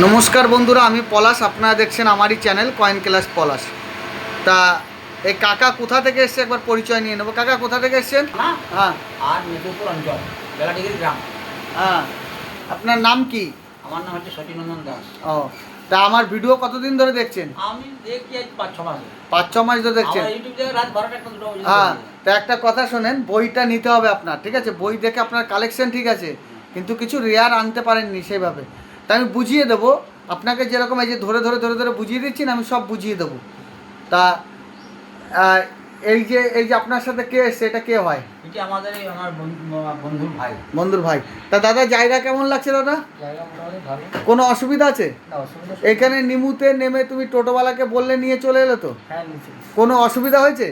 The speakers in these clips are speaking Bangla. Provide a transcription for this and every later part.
নমস্কার বন্ধুরা, আমি পলাশ। আপনারা দেখছেন আমারই চ্যানেল কয়েন ক্লাস পলাশ। তা এই কাকা কোথা থেকে এসছে একবার পরিচয় নিয়ে নেবো। কাকা কোথা থেকে এসছেন? হ্যাঁ, আর মেদিনীপুর অঞ্চল বেলাডিগিরি গ্রাম। হ্যাঁ, আপনার নাম কি? আমার নাম হচ্ছে সতীনন্দন দাস। ও, তা আমার ভিডিও কতদিন ধরে দেখছেন? আমি দেখি আজ 5-6 মাস। 5-6 মাস ধরে দেখছেন? আমার ইউটিউব থেকে রাত 12টা একটা দুটো পর্যন্ত হ্যাঁ, দেখি। তা একটা কথা শোনেন, বইটা নিতে হবে আপনার, ঠিক আছে? বই দেখে আপনার কালেকশন ঠিক আছে, কিন্তু কিছু রেয়ার আনতে পারেননি সেইভাবে। তা আমি বুঝিয়ে দেবো আপনাকে, যেরকম এই যে ধরে ধরে ধরে ধরে বুঝিয়ে দিচ্ছি না, আমি সব বুঝিয়ে দেবো। তা এই যে আপনার সাথে কে এসছে, এটা কে হয়? এটি আমার বন্ধুর ভাই। বন্ধুর ভাই। তা দাদা, জায়গা কেমন লাগছে দাদা? জায়গা মোটামুটি ভালো। কোনো অসুবিধা আছে? না, অসুবিধা এখানে নিমুতে নেমে তুমি টোটোওয়ালাকে বললে নিয়ে চলে এলো তো? হ্যাঁ, নিচে। কোনো অসুবিধা হয়েছে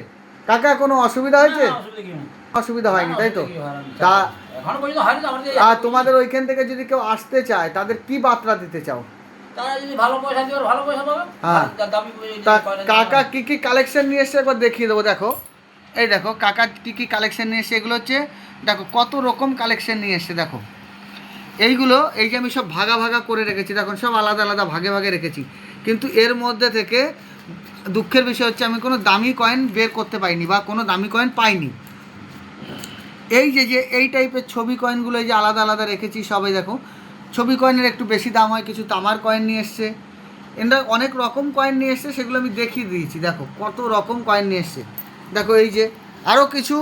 কাকা? কোনো অসুবিধা হয়েছে? না, অসুবিধা কি? অসুবিধা হয়নি, তাই তো? অসুবিধা কি হয় না। তা এখনো পর্যন্ত হয়নি তো আমাদের। আর তোমাদের ওইখান থেকে যদি কেউ আসতে চায়, তাদের কি বার্তা দিতে চাও? তারা যদি ভালো পয়সা দিবে ভালো পয়সা পাবে। হ্যাঁ। আর দামি তা কয়না কাকা কি কি কালেকশন নিয়ে এসছে একবার দেখিয়ে দেবো। দেখো, এই দেখো কাকা কি কি কালেকশন নিয়ে এসছে। এগুলো হচ্ছে, দেখো কত রকম কালেকশন নিয়ে এসছে। দেখো এইগুলো, এই যে আমি সব ভাগা ভাগা করে রেখেছি, দেখুন সব আলাদা আলাদা ভাগে ভাগে রেখেছি। কিন্তু এর মধ্যে থেকে দুঃখের বিষয় হচ্ছে আমি কোনো দামি কয়েন বের করতে পাইনি বা কোনো দামি কয়েন পাইনি। এই যে যে এই টাইপের ছবি কয়েনগুলো এই যে আলাদা আলাদা রেখেছি সবাই। দেখো, ছবি কয়েনের একটু বেশি দাম হয়, কিছু তামার কয়েন নিয়ে এসছে, এরা অনেক রকম কয়েন নিয়ে এসছে, সেগুলো আমি দেখিয়ে দিয়েছি। দেখো কত রকম কয়েন নিয়ে এসছে। দেখো এই যে আরও কিছু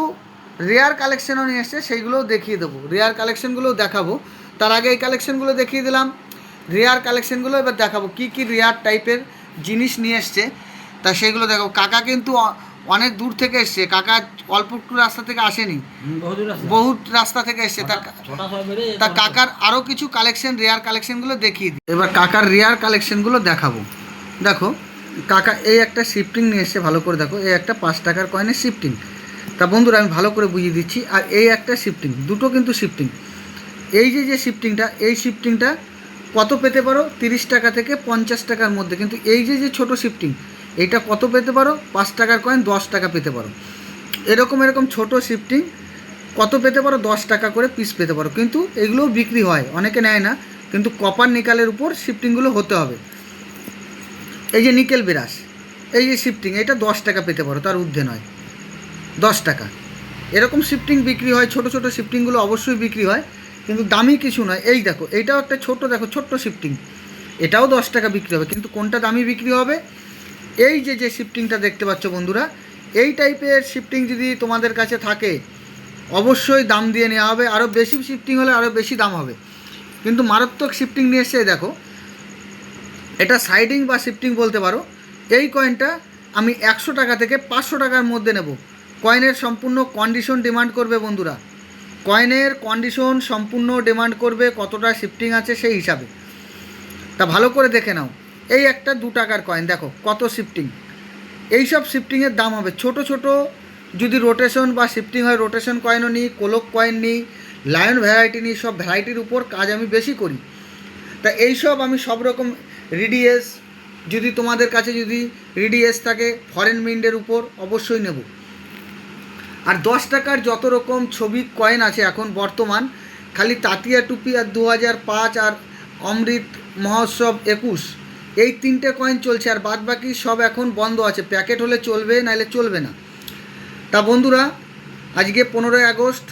রেয়ার কালেকশনও নিয়ে এসছে, সেইগুলোও দেখিয়ে দেবো, রেয়ার কালেকশনগুলোও দেখাবো। তার আগে এই কালেকশনগুলো দেখিয়ে দিলাম, রেয়ার কালেকশনগুলো এবার দেখাবো কী কী রেয়ার টাইপের জিনিস নিয়ে এসছে। তা সেগুলো দেখো। কাকা কিন্তু অনেক দূর থেকে এসছে, কাকা অল্প একটু রাস্তা থেকে আসেনি, বহুত রাস্তা থেকে এসছে। তা কাকার আরও কিছু কালেকশন, রেয়ার কালেকশনগুলো দেখিয়ে দিই। এবার কাকার রেয়ার কালেকশনগুলো দেখাবো। দেখো কাকা এই একটা শিফটিং নিয়ে এসছে, ভালো করে দেখো, এই একটা 5 টাকার কয়েনের শিফটিং। তা বন্ধুরা আমি ভালো করে বুঝিয়ে দিচ্ছি। আর এই একটা শিফটিং, দুটো কিন্তু শিফটিং। এই যে যে শিফটিংটা, এই শিফটিংটা কত পেতে পারো? 30 টাকা থেকে 50 টাকার মধ্যে। কিন্তু এই যে যে ছোটো শিফটিং, এইটা কত পেতে পারো? 5 টাকার কয়েন 10 টাকা পেতে পারো। এরকম এরকম ছোটো শিফটিং কত পেতে পারো? 10 টাকা করে পিস পেতে পারো। কিন্তু এগুলোও বিক্রি হয়, অনেকে নেয় না, কিন্তু কপার নিকেলের উপর শিফটিংগুলো হতে হবে। এই যে নিকেল বিরাস, এই যে শিফটিং, এটা 10 টাকা পেতে পারো, তার ঊর্ধ্বে নয়, 10 টাকা। এরকম শিফটিং বিক্রি হয়, ছোটো ছোটো শিফটিংগুলো অবশ্যই বিক্রি হয়, কিন্তু দামি কিছু নয়। এই দেখো, এইটাও একটা ছোটো, দেখো ছোট্ট শিফটিং, এটাও 10 টাকা বিক্রি হবে। কিন্তু কোনটা দামি বিক্রি হবে? এই যে যে শিফটিংটা দেখতে পাচ্ছ বন্ধুরা, এই টাইপের শিফটিং যদি তোমাদের কাছে থাকে, অবশ্যই দাম দিয়ে নেওয়া হবে। আরও বেশি শিফটিং হলে আরও বেশি দাম হবে। কিন্তু মারাত্মক শিফটিং নিয়ে এসে দেখো, এটা সাইডিং বা শিফটিং বলতে পারো। এই কয়েনটা আমি 100 টাকা থেকে 500 টাকার মধ্যে নেব। কয়েনের সম্পূর্ণ কন্ডিশন ডিমান্ড করবে বন্ধুরা, কয়েনের কন্ডিশন সম্পূর্ণ ডিমান্ড করবে, কতটা শিফটিং আছে সেই হিসাবে। তা ভালো করে দেখে নাও। এই একটা 2 টাকার কয়েন, দেখো কত শিফটিং। এইসব শিফটিংয়ের দাম হবে। ছোট ছোট যদি রোটেশন বা শিফটিং হয়, রোটেশন কয়েনও নিই, কোলক কয়েন নিই, লায়ন ভ্যারাইটি নিই, সব ভ্যারাইটির উপর কাজ আমি বেশি করি। তা এইসব আমি সব রকম রিডিএস, যদি তোমাদের কাছে যদি রিডিএস থাকে ফরেন মিন্টের উপর অবশ্যই নেব। আর 10 টাকার যত রকম ছবি কয়েন আছে এখন বর্তমান, খালি তাতিয়া টুপি আর 2005 আর অমৃত মহোৎসব 21, এই 3টে কয়েন চলছে। আর বাদ বাকি সব এখন বন্ধ আছে, প্যাকেট হলে চলবে, নাহলে চলবে না। তা বন্ধুরা, আজকে 15ই আগস্ট,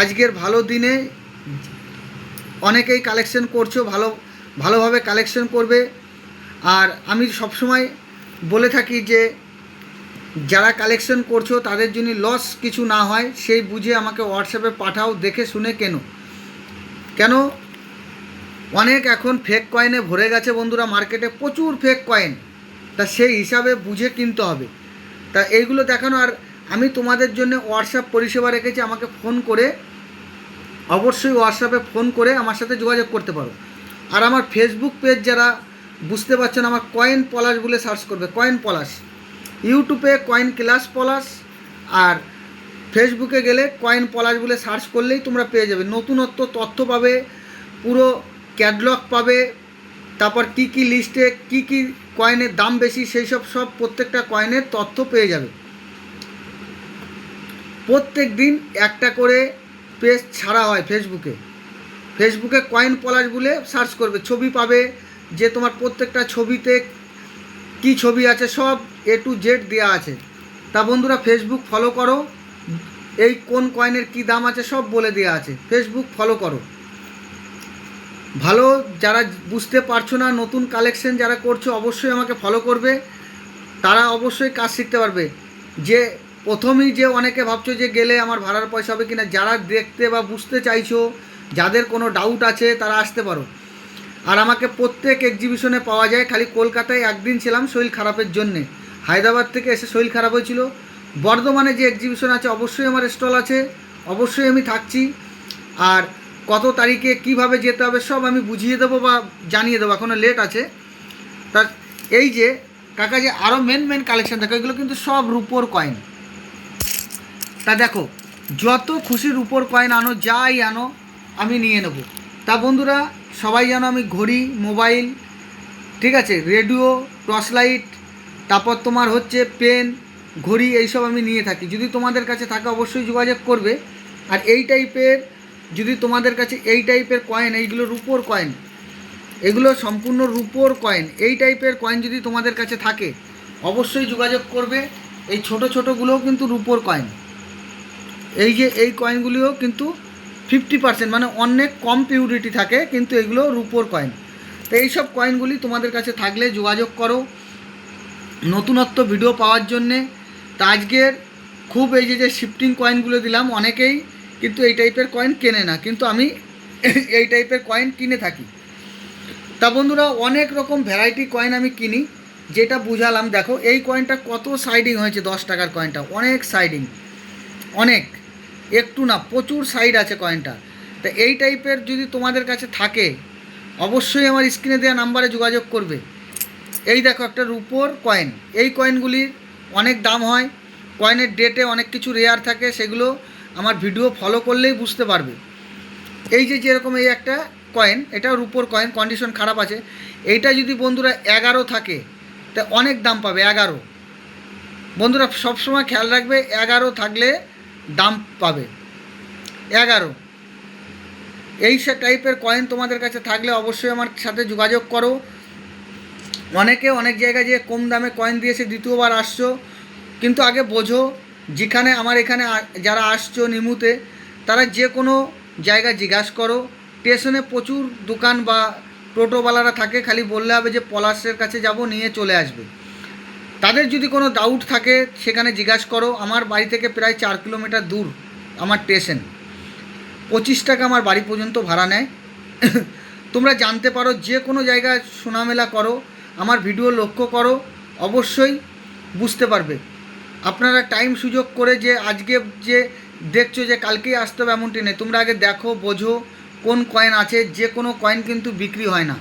আজকের ভালো দিনে অনেকেই কালেকশন করছো, ভালোভাবে কালেকশন করবে। আর আমি সবসময় বলে থাকি যে যারা কালেকশন করছো তাদের জন্য লস কিছু না হয়, সেই বুঝে আমাকে হোয়াটসঅ্যাপে পাঠাও, দেখে শুনে কেন অনেক এখন ফেক কয়েনে ভরে গেছে বন্ধুরা, মার্কেটে প্রচুর ফেক কয়েন। তা সেই হিসাবে বুঝে কিনতে হবে। তা এইগুলো দেখানো। আর আমি তোমাদের জন্য হোয়াটসঅ্যাপ পরিষেবা রেখেছি, আমাকে ফোন করে, অবশ্যই হোয়াটসঅ্যাপে ফোন করে আমার সাথে যোগাযোগ করতে পারো। আর আমার ফেসবুক পেজ যারা বুঝতে পারছো না, আমার কয়েন পলাশ বলে সার্চ করবে, কয়েন পলাশ। ইউটিউবে কয়েন ক্লাস পলাশ, আর ফেসবুকে গেলে কয়েন পলাশ বলে সার্চ করলেই তোমরা পেয়ে যাবে। নতুনত্ব তথ্য পাবে, পুরো ক্যাটলগ পাবে, তারপর কী কী লিস্টে কী কী কয়েনের দাম বেশি সেই সব প্রত্যেকটা কয়েনের তথ্য পেয়ে যাবে। প্রত্যেক দিন একটা করে পেজ ছাড়া হয় ফেসবুকে কয়েন পলাশ বলে সার্চ করবে, ছবি পাবে, যে তোমার প্রত্যেকটা ছবিতে কি ছবি আছে সব A to Z দেওয়া আছে। তা বন্ধুরা ফেসবুক ফলো করো, এই কোন কয়েনের কি দাম আছে সব বলে দেওয়া আছে, ফেসবুক ফলো করো। ভালো যারা বুঝতে পারছো না, নতুন কালেকশন যারা করছো অবশ্যই আমাকে ফলো করবে, তারা অবশ্যই কাজ শিখতে পারবে। যে প্রথমেই যে অনেকে ভাবছো যে গেলে আমার ভাড়ার পয়সা হবে কিনা, যারা দেখতে বা বুঝতে চাইছো, যাদের কোনো ডাউট আছে তারা আসতে পারো। আর আমাকে প্রত্যেক এক্সিবিশনে পাওয়া যায়, খালি কলকাতায় একদিন ছিলাম শরীর খারাপের জন্যে, হায়দ্রাবাদ থেকে এসে শরীর খারাপ হয়েছিল। বর্ধমানে যে এক্সিবিশন আছে অবশ্যই আমার স্টল আছে, অবশ্যই আমি থাকছি। আর কত তারিখে কিভাবে যেতে হবে সব আমি বুঝিয়ে দেবো বা জানিয়ে দেবো, এখনও লেট আছে। তা এই যে কাকা যে আরও মেন কালেকশন দেখো, এগুলো কিন্তু সব রুপোর কয়েন। তা দেখো যত খুশি রুপোর কয়েন আনো, যাই আনো আমি নিয়ে নেব। তা বন্ধুরা সবাই জানো আমি ঘড়ি, মোবাইল, ঠিক আছে, রেডিও, টর্চ লাইট, তারপর তোমার হচ্ছে পেন, ঘড়ি, এইসব আমি নিয়ে থাকি। যদি তোমাদের কাছে থাকে অবশ্যই যোগাযোগ করবে। আর এই টাইপের যদি তোমাদের কাছে এই টাইপের কয়েন, এইগুলো রুপোর কয়েন, এগুলো সম্পূর্ণ রুপোর কয়েন, এই টাইপের কয়েন যদি তোমাদের কাছে থাকে অবশ্যই যোগাযোগ করবে। এই ছোটোগুলোও কিন্তু রুপোর কয়েন। এই যে এই কয়েনগুলিও কিন্তু 50%, মানে অনেক কম পিউরিটি থাকে, কিন্তু এগুলো রুপোর কয়েন। তো এইসব কয়েনগুলি তোমাদের কাছে থাকলে যোগাযোগ করো নতুনত্ব ভিডিও পাওয়ার জন্যে। তা আজকের খুব এই যে শিফটিং কয়েনগুলো দিলাম, অনেকেই কিন্তু এই টাইপের কয়েন কেনে না, কিন্তু আমি এই টাইপের কয়েন কিনে থাকি। তা বন্ধুরা অনেক রকম ভ্যারাইটি কয়েন আমি কিনি, যেটা বুঝালাম। দেখো এই কয়েনটা কত সাইডিং হয়েছে, 10 টাকার কয়েনটা অনেক সাইডিং, অনেক, একটু না প্রচুর সাইড আছে কয়েনটা। তা এই টাইপের যদি তোমাদের কাছে থাকে অবশ্যই আমার স্ক্রিনে দেওয়া নাম্বারে যোগাযোগ করবে। এই দেখো একটা রুপোর কয়েন, এই কয়েনগুলির অনেক দাম হয়, কয়েনের ডেটে অনেক কিছু রেয়ার থাকে, সেগুলো আমার ভিডিও ফলো করলেই বুঝতে পারবে। এই যে যেরকম এই একটা কয়েন, এটা রুপোর কয়েন, কন্ডিশন খারাপ আছে, এইটা যদি বন্ধুরা 11 থাকে তা অনেক দাম পাবে। 11 বন্ধুরা সবসময় খেয়াল রাখবে, 11 থাকলে দাম পাবে। 11 এই সব টাইপের কয়েন তোমাদের কাছে থাকলে অবশ্যই আমার সাথে যোগাযোগ করো। অনেকে অনেক জায়গায় যে কম দামে কয়েন দিয়েছে, দ্বিতীয়বার আসছো, কিন্তু আগে বোঝো যেখানে আমার এখানে যারা আসছো নিমুতে, তারা যে কোনো জায়গায় জিজ্ঞাসা করো, স্টেশনে প্রচুর দোকান বা টোটোওয়ালারা থাকে, খালি বললে হবে যে পলাশের কাছে যাব, নিয়ে চলে আসবে। তাদের যদি কোনো ডাউট থাকে সেখানে জিজ্ঞাসা করো। আমার বাড়ি থেকে প্রায় 4 কিলোমিটার দূর আমার স্টেশন, 25 টাকা আমার বাড়ি পর্যন্ত ভাড়া নেয়। তোমরা জানতে পারো, যে কোনো জায়গায় শোনামেলা করো, আমার ভিডিও লক্ষ্য করো, অবশ্যই বুঝতে পারবে। আপনারা টাইম সুযোগ করে যে আজকে যে দেখছো যে কালকেই আসতে হবে এমনটি নেই, তোমরা আগে দেখো, বোঝো কোন কয়েন আছে। যে কোনো কয়েন কিন্তু বিক্রি হয় না।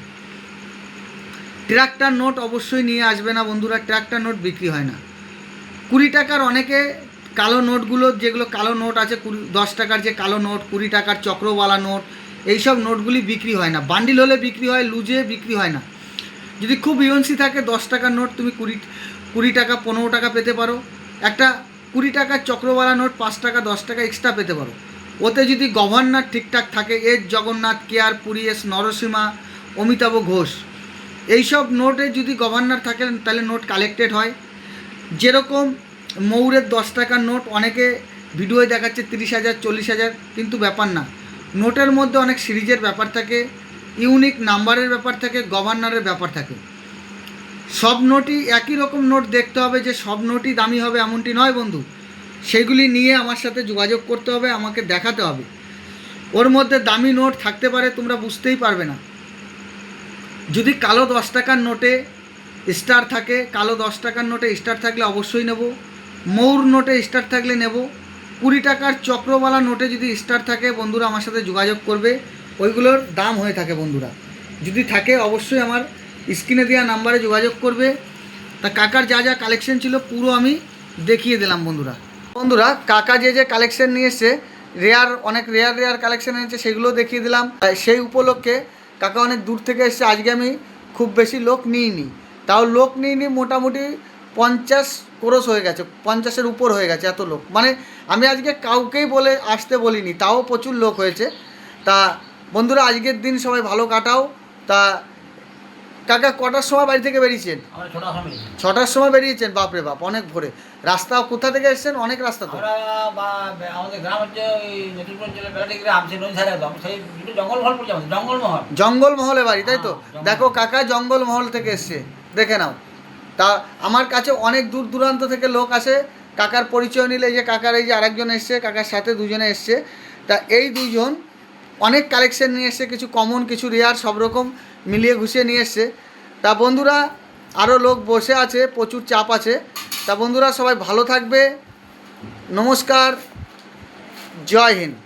ট্রাক্টর নোট অবশ্যই নিয়ে আসবে না বন্ধুরা, ট্রাক্টর নোট বিক্রি হয় না। 20 টাকার অনেকে কালো নোটগুলো, যেগুলো কালো নোট আছে, 10 টাকার যে কালো নোট, 20 টাকার চক্রওয়ালা নোট, এইসব নোটগুলি বিক্রি হয় না। বান্ডিল হলে বিক্রি হয়, লুজে বিক্রি হয় না। যদি খুব ইউএনসি থাকে 10 টাকার নোট তুমি 20 টাকা 15 টাকা পেতে পারো। একটা 20 টাকার চক্রওয়ালা নোট 5 টাকা 10 টাকা এক্সট্রা পেতে পারো। ওতে যদি গভর্নর ঠিকঠাক থাকে, S Jagannath, KR Puri, S Narasimha, Amitabh Ghosh, এইসব নোটে যদি গভর্নর থাকে তাহলে নোট কালেক্টেড হয়। যেরকম ময়ূরের 10 টাকার নোট অনেকে ভিডিওয় দেখাচ্ছে 30,000 40,000, কিন্তু ব্যাপার না। নোটের মধ্যে অনেক সিরিজের ব্যাপার থাকে, ইউনিক নাম্বারের ব্যাপার থাকে, গভর্নরের ব্যাপার থাকে। সব নোটই একই রকম নোট দেখতে হবে, যে সব নোটই দামি হবে এমনটি নয় বন্ধু। সেগুলি নিয়ে আমার সাথে যোগাযোগ করতে হবে, আমাকে দেখাতে হবে। ওর মধ্যে দামি নোট থাকতে পারে, তোমরা বুঝতেই পারবে না। যদি কালো 10 টাকার নোটে স্টার থাকে, কালো 10 টাকার নোটে স্টার থাকলে অবশ্যই নেব। ময়ূর নোটে স্টার থাকলে নেব। 20 টাকার চক্রওয়ালা নোটে যদি স্টার থাকে বন্ধুরা আমার সাথে যোগাযোগ করবে, ওইগুলোর দাম হয়ে থাকে বন্ধুরা। যদি থাকে অবশ্যই আমার স্ক্রিনে দেওয়া নাম্বারে যোগাযোগ করবে। তা কাকার যা যা কালেকশন ছিল পুরো আমি দেখিয়ে দিলাম বন্ধুরা। কাকা যে কালেকশন নিয়ে এসছে, অনেক রেয়ার কালেকশন এনেছে, সেগুলো দেখিয়ে দিলাম। সেই উপলক্ষে কাকা অনেক দূর থেকে এসছে, আজকে আমি খুব বেশি লোক নিইনি, তাও লোক নিইনি, মোটামুটি 50 ক্রস হয়ে গেছে, 50-এর উপর হয়ে গেছে, এত লোক। মানে আমি আজকে কাউকেই বলে আসতে বলিনি, তাও প্রচুর লোক হয়েছে। তা বন্ধুরা আজকের দিন সবাই ভালো কাটাও। তা কাকা কটার সময় বাড়ি থেকে বেরিয়েছেন? আমরা ছোট ফ্যামিলি। 6টার সময় বেরিয়েছেন? বাপরে বাপ, অনেক ভোরে। রাস্তা কোথা থেকে এসেছেন? অনেক রাস্তা তো। আমরা আমাদের গ্রাম হচ্ছে ওই নতুনপুর জেলার বেলাটি গ্রাম, সেই নদী ধারে একদম, সেই একটু জঙ্গলমহল পড়ছে আমাদের, জঙ্গলমহল। জঙ্গলমহলে বাড়ি, তাই তো? হ্যাঁ, জঙ্গল। দেখো কাকা জঙ্গলমহল থেকে এসছে, দেখে নাও। তা আমার কাছে অনেক দূর দূরান্ত থেকে লোক আসে কাকার পরিচয় নিলে। এই যে কাকার এই যে আরেকজন এসছে, কাকার সাথে দুজনে এসছে। তা এই দুইজন অনেক কালেকশন নিয়ে এসছে, কিছু কমন কিছু রেয়ার সব রকম মিলিয়ে ঘুষিয়ে নিয়ে এসছে। তা বন্ধুরা আরও লোক বসে আছে, প্রচুর চাপ আছে। তা বন্ধুরা সবাই ভালো থাকবে, নমস্কার, জয় হিন্দ।